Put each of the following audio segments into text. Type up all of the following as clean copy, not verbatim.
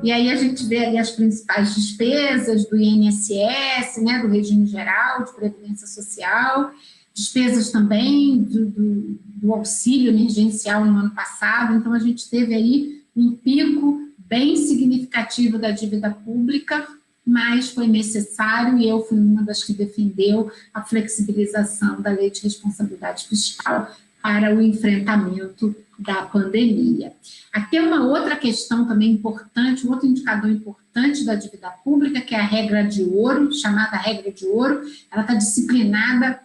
e aí a gente vê ali as principais despesas do INSS, né, do regime geral de previdência social, despesas também do auxílio emergencial no ano passado. Então a gente teve aí um pico bem significativo da dívida pública, mas foi necessário, e eu fui uma das que defendeu a flexibilização da lei de responsabilidade fiscal para o enfrentamento da pandemia. Aqui é uma outra questão também importante, um outro indicador importante da dívida pública, que é a regra de ouro, chamada regra de ouro. Ela está disciplinada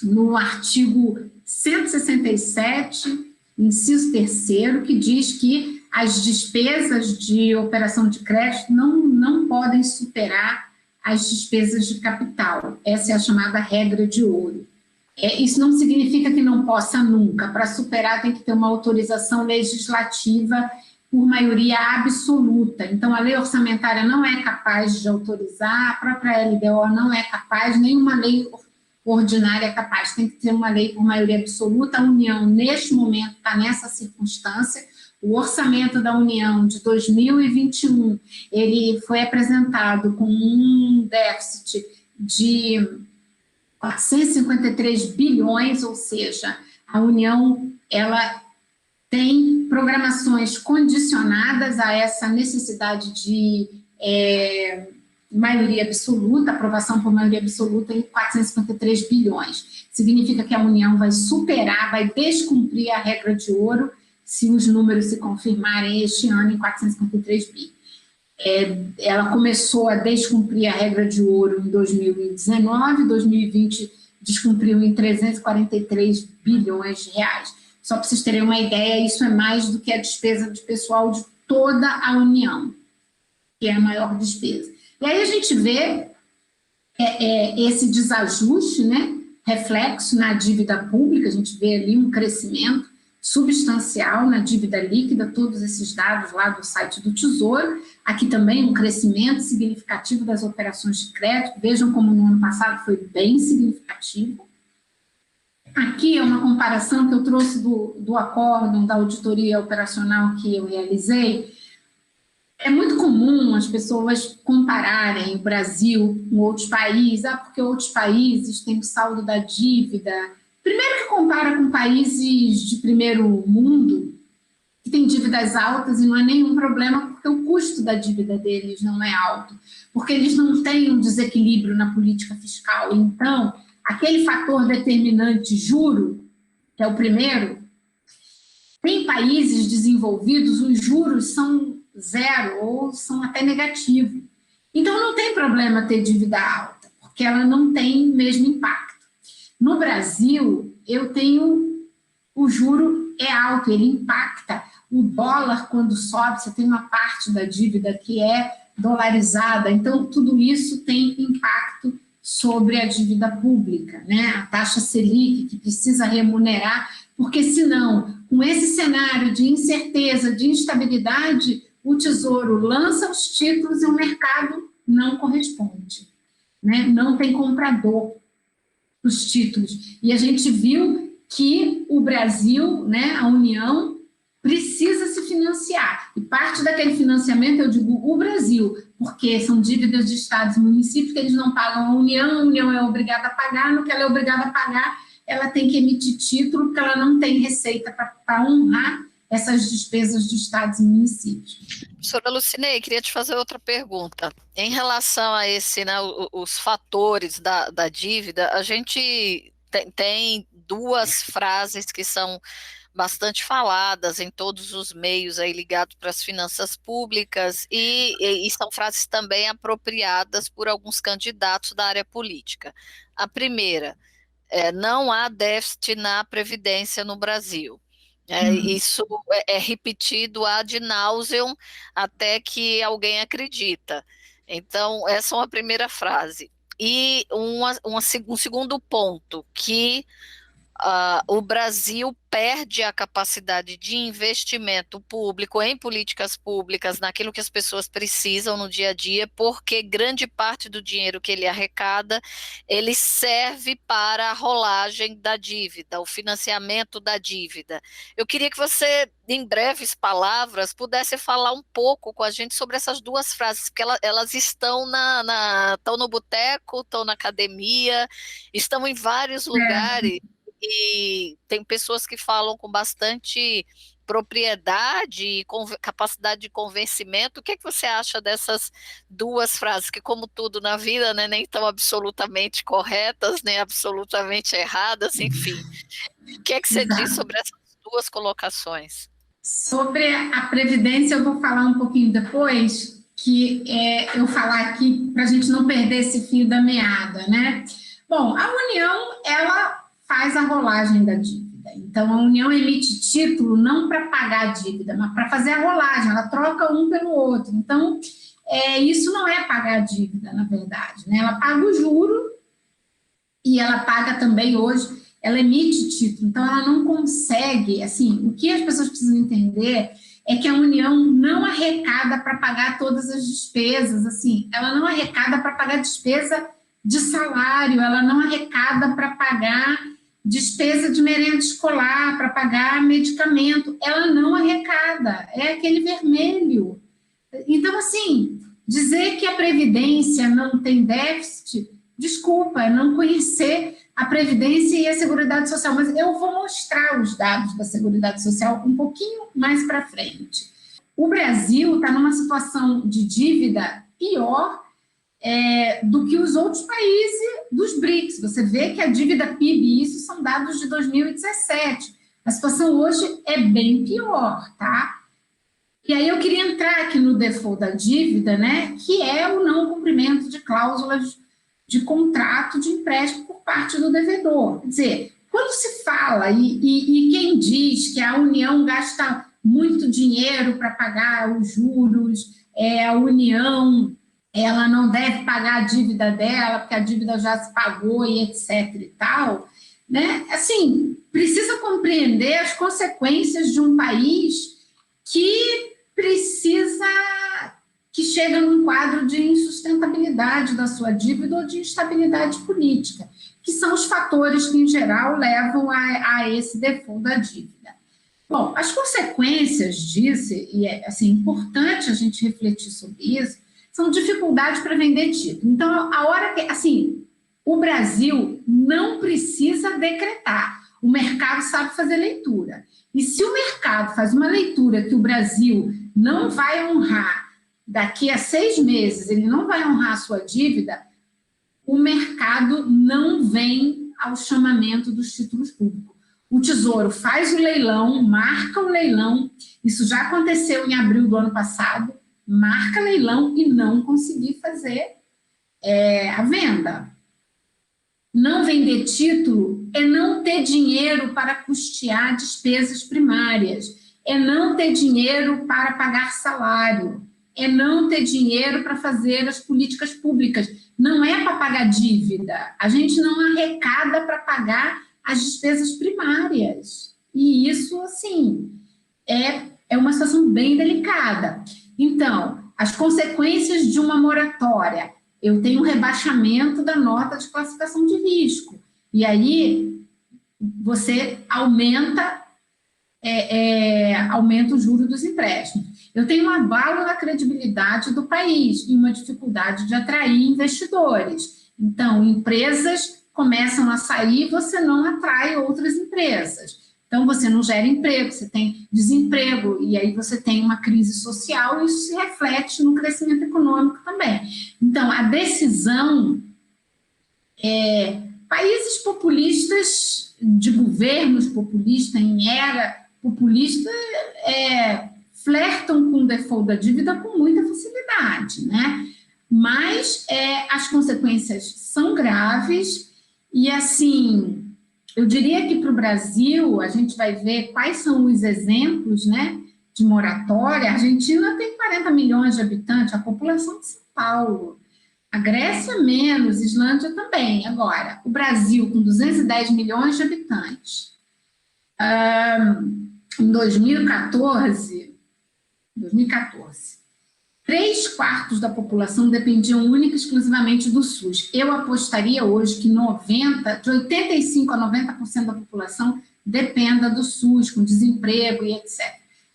no artigo 167, inciso 3º, que diz que as despesas de operação de crédito não podem superar as despesas de capital. Essa é a chamada regra de ouro. Isso não significa que não possa nunca. Para superar, tem que ter uma autorização legislativa por maioria absoluta. Então, a lei orçamentária não é capaz de autorizar, a própria LDO não é capaz, nenhuma lei ordinária é capaz. Tem que ter uma lei por maioria absoluta. A União, neste momento, está nessa circunstância. O orçamento da União de 2021, ele foi apresentado com um déficit de 453 bilhões, ou seja, a União ela tem programações condicionadas a essa necessidade de maioria absoluta, aprovação por maioria absoluta em 453 bilhões. Significa que a União vai superar, vai descumprir a regra de ouro se os números se confirmarem este ano em 453 bi. Ela começou a descumprir a regra de ouro em 2019, 2020 descumpriu em 343 bilhões de reais. Só para vocês terem uma ideia, isso é mais do que a despesa de pessoal de toda a União, que é a maior despesa. E aí a gente vê esse desajuste, né, reflexo na dívida pública, a gente vê ali um crescimento substancial na dívida líquida, todos esses dados lá do site do Tesouro. Aqui também um crescimento significativo das operações de crédito. Vejam como no ano passado foi bem significativo. Aqui é uma comparação que eu trouxe do acórdão da auditoria operacional que eu realizei. É muito comum as pessoas compararem o Brasil com outros países, porque outros países têm o saldo da dívida. Primeiro que compara com países de primeiro mundo, que têm dívidas altas e não é nenhum problema, porque o custo da dívida deles não é alto, porque eles não têm um desequilíbrio na política fiscal. Então, aquele fator determinante juro, que é o primeiro, tem países desenvolvidos, os juros são zero ou são até negativos. Então, não tem problema ter dívida alta, porque ela não tem o mesmo impacto. No Brasil, o juro é alto, ele impacta. O dólar, quando sobe, você tem uma parte da dívida que é dolarizada, então tudo isso tem impacto sobre a dívida pública, né? A taxa Selic, que precisa remunerar, porque senão, com esse cenário de incerteza, de instabilidade, o Tesouro lança os títulos e o mercado não corresponde, né? Não tem comprador dos títulos. E a gente viu que o Brasil, né, a União, precisa se financiar. E parte daquele financiamento, eu digo o Brasil, porque são dívidas de estados e municípios que eles não pagam a União é obrigada a pagar, no que ela é obrigada a pagar, ela tem que emitir título, porque ela não tem receita para honrar essas despesas de estados e municípios. Professora Lucinei, queria te fazer outra pergunta. Em relação a os fatores da dívida, a gente tem duas frases que são bastante faladas em todos os meios aí ligados para as finanças públicas e são frases também apropriadas por alguns candidatos da área política. A primeira, não há déficit na Previdência no Brasil. Isso é repetido ad nauseam até que alguém acredita. Então, essa é uma primeira frase. E um segundo ponto, que o Brasil perde a capacidade de investimento público em políticas públicas, naquilo que as pessoas precisam no dia a dia, porque grande parte do dinheiro que ele arrecada, ele serve para a rolagem da dívida, o financiamento da dívida. Eu queria que você, em breves palavras, pudesse falar um pouco com a gente sobre essas duas frases, porque elas estão estão no boteco, estão na academia, estão em vários lugares, e tem pessoas que falam com bastante propriedade e capacidade de convencimento. O que é que você acha dessas duas frases, que, como tudo na vida, né, nem tão absolutamente corretas, nem absolutamente erradas, enfim. O que é que você diz sobre essas duas colocações? Sobre a Previdência, eu vou falar um pouquinho depois, que eu falar aqui para a gente não perder esse fio da meada, né? Bom, a União, ela faz a rolagem da dívida. Então, a União emite título não para pagar a dívida, mas para fazer a rolagem, ela troca um pelo outro. Então, isso não é pagar a dívida, na verdade, né? Ela paga o juro e ela paga também hoje, ela emite título. Então, ela não consegue, assim, o que as pessoas precisam entender é que a União não arrecada para pagar todas as despesas, assim, ela não arrecada para pagar despesa de salário, ela não arrecada para pagar despesa de merenda escolar, para pagar medicamento, ela não arrecada, é aquele vermelho. Então, assim, dizer que a Previdência não tem déficit, desculpa, é não conhecer a Previdência e a Seguridade Social, mas eu vou mostrar os dados da Seguridade Social um pouquinho mais para frente. O Brasil está numa situação de dívida pior do que os outros países dos BRICS. Você vê que a dívida PIB, isso são dados de 2017. A situação hoje é bem pior, tá? E aí eu queria entrar aqui no default da dívida, né, que é o não cumprimento de cláusulas de contrato de empréstimo por parte do devedor. Quer dizer, quando se fala, e quem diz que a União gasta muito dinheiro para pagar os juros, a União ela não deve pagar a dívida dela, porque a dívida já se pagou e etc e tal, né? Assim, precisa compreender as consequências de um país que chega num quadro de insustentabilidade da sua dívida ou de instabilidade política, que são os fatores que, em geral, levam a esse default da dívida. Bom, as consequências disso, e é assim, importante a gente refletir sobre isso, são dificuldades para vender título. Então, a hora que, assim, o Brasil não precisa decretar, o mercado sabe fazer leitura. E se o mercado faz uma leitura que o Brasil não vai honrar daqui a 6 meses, ele não vai honrar a sua dívida, o mercado não vem ao chamamento dos títulos públicos. O Tesouro faz o leilão, marca o leilão, isso já aconteceu em abril do ano passado, marca leilão e não conseguir fazer a venda. Não vender título é não ter dinheiro para custear despesas primárias, é não ter dinheiro para pagar salário, é não ter dinheiro para fazer as políticas públicas. Não é para pagar dívida, a gente não arrecada para pagar as despesas primárias. E isso, assim, é uma situação bem delicada. Então, as consequências de uma moratória, eu tenho um rebaixamento da nota de classificação de risco, e aí você aumenta o juro dos empréstimos. Eu tenho um abalo na credibilidade do país e uma dificuldade de atrair investidores. Então, empresas começam a sair, você não atrai outras empresas. Então, você não gera emprego, você tem desemprego, e aí você tem uma crise social, e isso se reflete no crescimento econômico também. Então, a decisão, países populistas, de governos populistas, em era populista, flertam com o default da dívida com muita facilidade, né? Mas as consequências são graves, e assim, eu diria que para o Brasil, a gente vai ver quais são os exemplos, né, de moratória. A Argentina tem 40 milhões de habitantes, a população de São Paulo. A Grécia menos, Islândia também. Agora, o Brasil com 210 milhões de habitantes. Em 2014, 3/4 da população dependiam única e exclusivamente do SUS. Eu apostaria hoje que de 85% a 90% da população dependa do SUS, com desemprego e etc.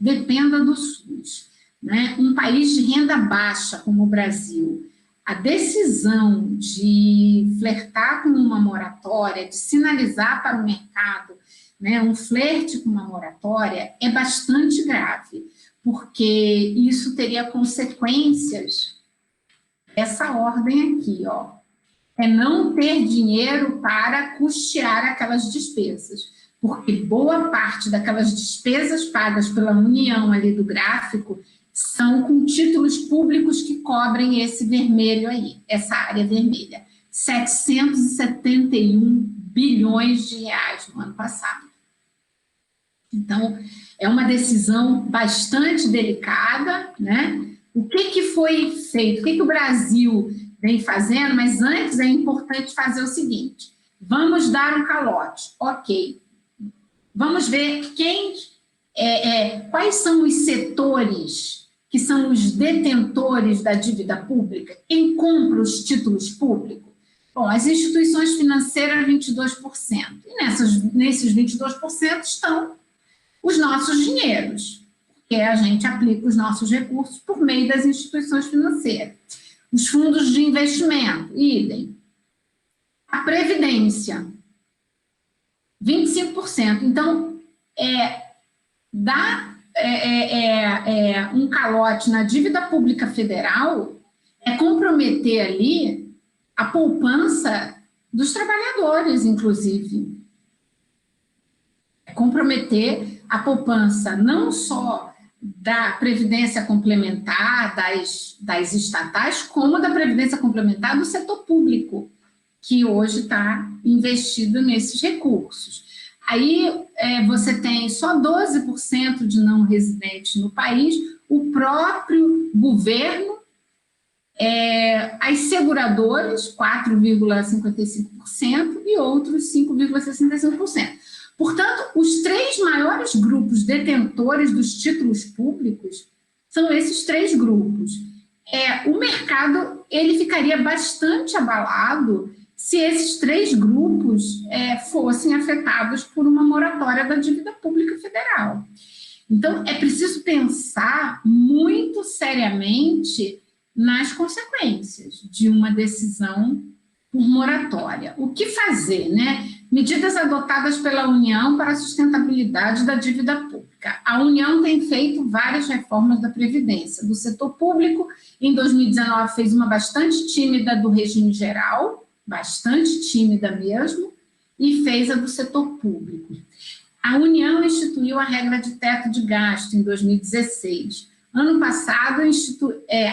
Dependa do SUS. Né? Um país de renda baixa como o Brasil, a decisão de flertar com uma moratória, de sinalizar para o mercado, né, um flerte com uma moratória, é bastante grave, porque isso teria consequências, essa ordem aqui, ó, é não ter dinheiro para custear aquelas despesas, porque boa parte daquelas despesas pagas pela União ali do gráfico são com títulos públicos que cobrem esse vermelho aí, essa área vermelha. 771 bilhões de reais no ano passado. Então, é uma decisão bastante delicada, né? O que foi feito? O que o Brasil vem fazendo? Mas antes é importante fazer o seguinte, vamos dar um calote, ok. Vamos ver quais são os setores que são os detentores da dívida pública, quem compra os títulos públicos? Bom, as instituições financeiras, 22%. E nesses 22% estão os nossos dinheiros, porque a gente aplica os nossos recursos por meio das instituições financeiras. Os fundos de investimento, idem. A Previdência, 25%. Então, um calote na dívida pública federal é comprometer ali a poupança dos trabalhadores, inclusive. É comprometer a poupança não só da Previdência Complementar, das estatais, como da Previdência Complementar do setor público, que hoje está investido nesses recursos. Aí você tem só 12% de não residentes no país, o próprio governo, as seguradoras, 4,55%, e outros 5,65%. Portanto, os 3 maiores grupos detentores dos títulos públicos são esses 3 grupos. O mercado ele ficaria bastante abalado se esses 3 grupos fossem afetados por uma moratória da dívida pública federal. Então, é preciso pensar muito seriamente nas consequências de uma decisão por moratória. O que fazer, né? Medidas adotadas pela União para a sustentabilidade da dívida pública. A União tem feito várias reformas da Previdência. Do setor público, em 2019, fez uma bastante tímida do regime geral, bastante tímida mesmo, e fez a do setor público. A União instituiu a regra de teto de gasto em 2016. Ano passado,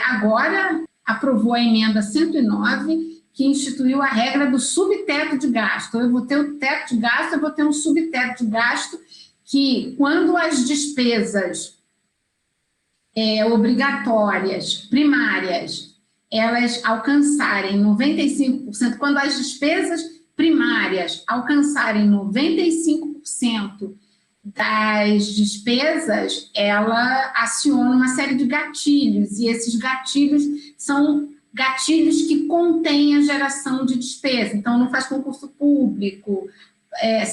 agora aprovou a emenda 109, que instituiu a regra do subteto de gasto. Eu vou ter o teto de gasto, eu vou ter um subteto de gasto que, quando as despesas obrigatórias, primárias, elas alcançarem 95%, quando as despesas primárias alcançarem 95% das despesas, ela aciona uma série de gatilhos, e esses gatilhos são gatilhos que contêm a geração de despesa. Então, não faz concurso público,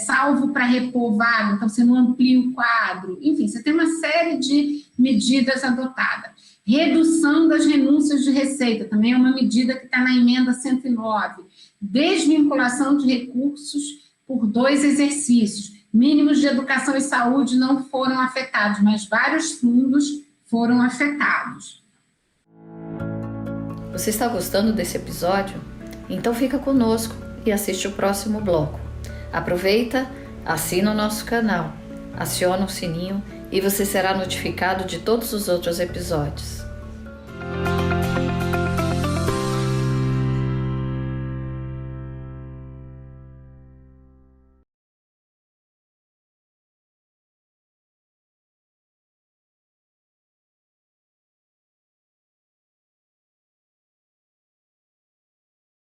salvo para repor vaga, então você não amplia o quadro. Enfim, você tem uma série de medidas adotadas. Redução das renúncias de receita, também é uma medida que está na emenda 109. Desvinculação de recursos por 2 exercícios. Mínimos de educação e saúde não foram afetados, mas vários fundos foram afetados. Você está gostando desse episódio? Então fica conosco e assiste o próximo bloco. Aproveita, assina o nosso canal, aciona o sininho e você será notificado de todos os outros episódios.